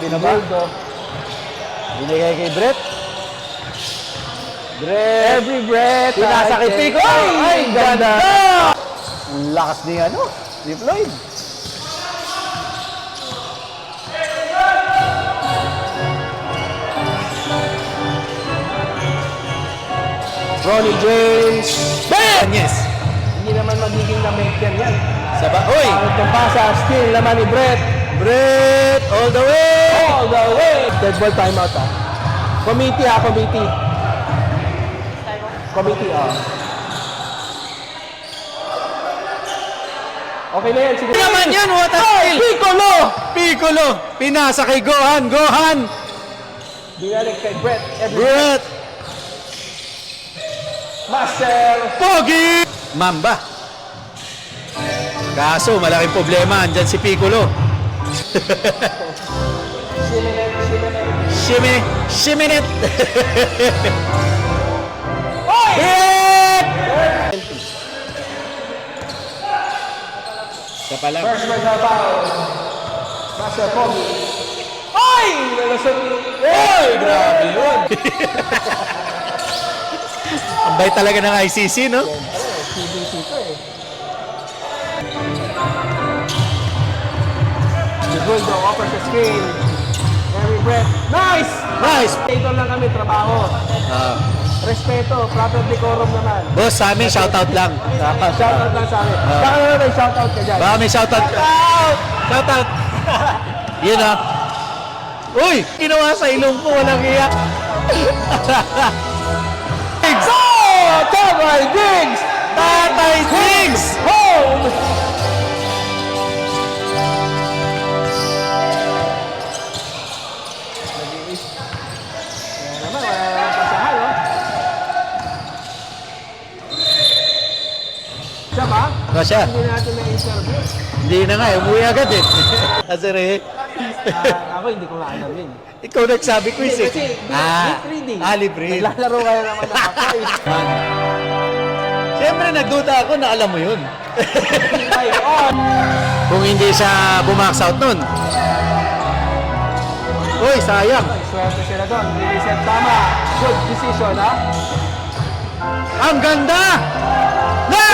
Pinabado. Binigay kay Brett. Every breath. Pinasa kay Pico. Ay, ganda. Ang lakas ni ni Floyd. Ronnie James. Bam! Yes. Hindi naman magiging na-make yan. Saba. Uy! Pangit ng pasa. Steal naman ni Brett. Brett! All the way! All the way. Dead ball timeout Committee committee. Committee Okay na yan. Sige. Naman yan! What a steal! Piccolo! Piccolo! Pinasa kay Gohan! Gohan! Binalik kay Brett. Brett! Master. Pogi! Mamba. Kaso, malaking problema. Andyan si Piccolo. Shiminet! Oy! Brett! Isa pa lang. First man na foul. Master Pogi. Oy! Nalasot. Oy! Grabe yun! Ang bait talaga ng ICC, no? CBC to Segundo, offers the screen. Every breath. Nice! Nice! Ito lang kami, trabaho. Respeto, proper decorum naman. Boss, sa amin, shoutout lang. Shoutout lang sa amin. Baka naman may shoutout ka dyan. Baka may shoutout. Shoutout! Yun Uy! Ginawa sa ilong ko, walang iyak. Tatay Diggs! Tatay Diggs! Home! Yan naman, wala pasahan, Siya ba? Siya. Hindi natin na-interview. Hindi na nga, umuwi agad eh. Azere. Ako hindi ko nga alam yun. Ikaw nagsabi ko Hindi, eh. kasi lip reading. Lip reading. Naglalaro kaya naman ng ako eh. Siyempre, nagduda ako na alam mo yun. Ay, on! Kung hindi siya bumax out nun. Uy, sayang. Swerte sila doon. Reset tama. Good decision, ha? Ang ganda! Na!